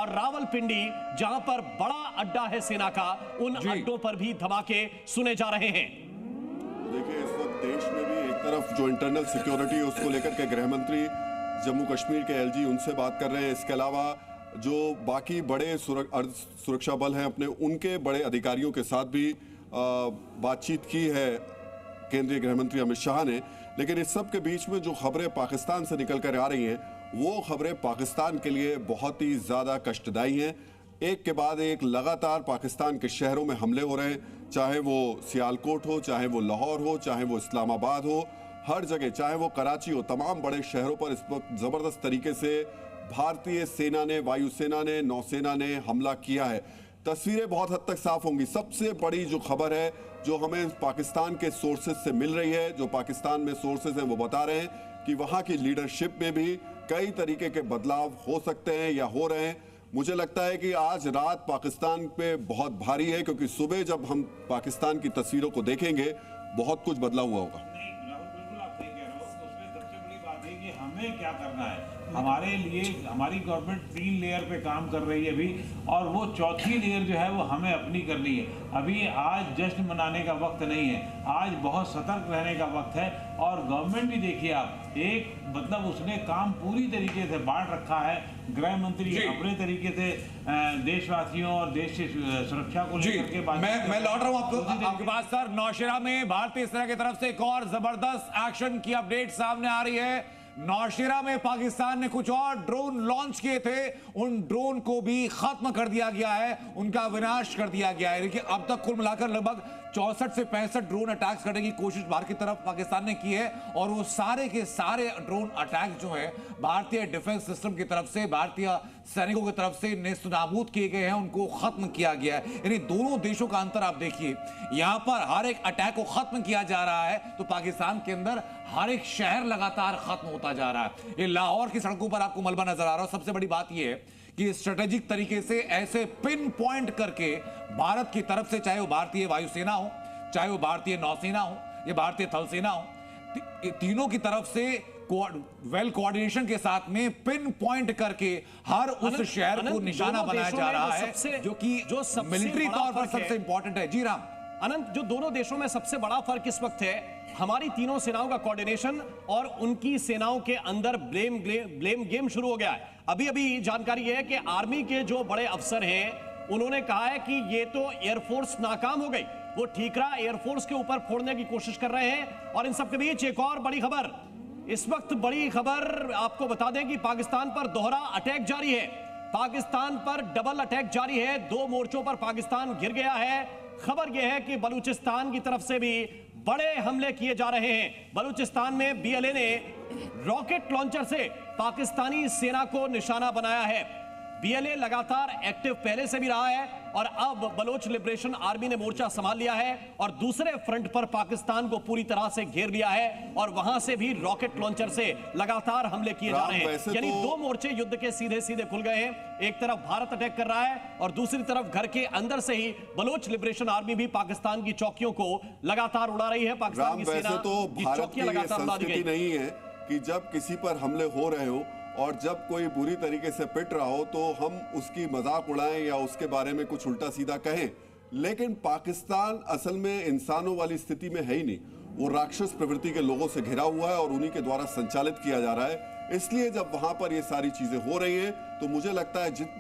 और रावलपिंडी जहां पर बड़ा अड्डा है सेना का, उन अड्डों पर भी धमाके सुने जा रहे हैं। देखिए, इस वक्त देश में भी एक तरफ जो इंटरनल सिक्योरिटी है उसको लेकर के गृह मंत्री जम्मू कश्मीर के एलजी उनसे बात कर रहे हैं। इसके अलावा जो बाकी बड़े सुरक्षा बल हैं अपने, उनके बड़े अधिकारियों के साथ भी बातचीत की है केंद्रीय गृह मंत्री अमित शाह ने। लेकिन इस सब के बीच में जो खबरें पाकिस्तान से निकल कर आ रही हैं, वो खबरें पाकिस्तान के लिए बहुत ही ज़्यादा कष्टदायी हैं। एक के बाद एक लगातार पाकिस्तान के शहरों में हमले हो रहे हैं, चाहे वो सियालकोट हो, चाहे वो लाहौर हो, चाहे वो इस्लामाबाद हो, हर जगह, चाहे वो कराची हो, तमाम बड़े शहरों पर इस वक्त ज़बरदस्त तरीके से भारतीय सेना ने, वायुसेना ने, नौसेना ने हमला किया है। तस्वीरें बहुत हद तक साफ होंगी। सबसे बड़ी जो खबर है जो हमें पाकिस्तान के सोर्सेज से मिल रही है, जो पाकिस्तान में सोर्सेज हैं वो बता रहे हैं कि वहाँ की लीडरशिप में भी कई तरीके के बदलाव हो सकते हैं या हो रहे हैं। मुझे लगता है कि आज रात पाकिस्तान पे बहुत भारी है, क्योंकि सुबह जब हम पाकिस्तान की तस्वीरों को देखेंगे बहुत कुछ बदला हुआ होगा। बिल्कुल आप सही कह रहे हो। उसमें सबसे बड़ी बात है कि हमें क्या करना है। हमारे लिए हमारी गवर्नमेंट 3 लेयर पे काम कर रही है अभी, और वो चौथी लेयर जो है वो हमें अपनी करनी है। अभी आज जश्न मनाने का वक्त नहीं है, आज बहुत सतर्क रहने का वक्त है। और गवर्नमेंट भी देखिए आप, एक मतलब उसने काम पूरी तरीके से बांट रखा है। गृह मंत्री अपने तरीके से देशवासियों और देश की सुरक्षा को लेकर के बात। मैं लौट रहा हूं आपके पास सर। नौशेरा में भारतीय सेना की तरफ से एक और जबरदस्त एक्शन की अपडेट सामने आ रही है। नौशेरा में पाकिस्तान ने कुछ और ड्रोन लॉन्च किए थे, उन ड्रोन को भी खत्म कर दिया गया है, उनका विनाश कर दिया गया है। देखिए, अब तक कुल मिलाकर लगभग 64 से 65 ड्रोन अटैक्स करने की कोशिश भारत की तरफ पाकिस्तान ने की है, और वो सारे के सारे ड्रोन अटैक जो है भारतीय डिफेंस सिस्टम की तरफ से, भारतीय सैनिकों की तरफ से नेस्तनाबूद किए गए हैं, उनको खत्म किया गया है। यानी दोनों देशों का अंतर आप देखिए, यहां पर हर एक अटैक को खत्म किया जा रहा है, तो पाकिस्तान के अंदर हर एक शहर लगातार खत्म होता जा रहा है। ये लाहौर की सड़कों पर आपको मलबा नजर आ रहा है। सबसे बड़ी बात यह है कि स्ट्रेटेजिक तरीके से ऐसे पिन पॉइंट करके भारत की तरफ से, चाहे वो भारतीय वायुसेना हो, चाहे वो भारतीय नौसेना हो या भारतीय थल सेना हो, तीनों की तरफ से वेल कोऑर्डिनेशन के साथ में पिन पॉइंट करके हर उस शहर को निशाना बनाया जा रहा है, जो कि मिलिट्री तौर पर सबसे इंपॉर्टेंट है। जी राम अनंत, जो दोनों देशों में सबसे बड़ा फर्क इस वक्त है हमारी तीनों सेनाओं का कोऑर्डिनेशन, और उनकी सेनाओं के अंदर ब्लेम गेम शुरू हो गया है। अभी अभी जानकारी है कि आर्मी के जो बड़े अफसर हैं उन्होंने कहा है कि ये तो एयरफोर्स नाकाम हो गई, वो ठीकरा एयरफोर्स के ऊपर फोड़ने की कोशिश कर रहे हैं। और इन सबके बीच एक और बड़ी खबर, इस वक्त बड़ी खबर आपको बता दें कि पाकिस्तान पर दोहरा अटैक जारी है, पाकिस्तान पर डबल अटैक जारी है। 2 मोर्चों पर पाकिस्तान घिर गया है। खबर यह है कि बलूचिस्तान की तरफ से भी बड़े हमले किए जा रहे हैं। बलूचिस्तान में बीएलए ने रॉकेट लॉन्चर से पाकिस्तानी सेना को निशाना बनाया है। बीएलए लगातार एक्टिव पहले से भी रहा है, और अब बलोच लिबरेशन आर्मी ने मोर्चा संभाल लिया है और दूसरे फ्रंट पर पाकिस्तान को पूरी तरह से घेर लिया है, और वहां से भी रॉकेट लॉन्चर से लगातार हमले किए जा रहे हैं। यानी 2 मोर्चे युद्ध के सीधे सीधे खुल गए हैं। एक तरफ भारत अटैक कर रहा है, और दूसरी तरफ घर के अंदर से ही बलोच लिबरेशन आर्मी भी पाकिस्तान की चौकियों को लगातार उड़ा रही है। पाकिस्तान की सेना की चौकियां लगातार उड़ा दी गई। नहीं है कि जब किसी पर हमले हो रहे हो और जब कोई बुरी तरीके से पिट रहा हो तो हम उसकी मजाक उड़ाएं या उसके बारे में कुछ उल्टा सीधा कहें। लेकिन पाकिस्तान असल में इंसानों वाली स्थिति में है ही नहीं, वो राक्षस प्रवृत्ति के लोगों से घिरा हुआ है और उन्हीं के द्वारा संचालित किया जा रहा है। इसलिए जब वहां पर ये सारी चीजें हो रही हैं तो मुझे लगता है जितने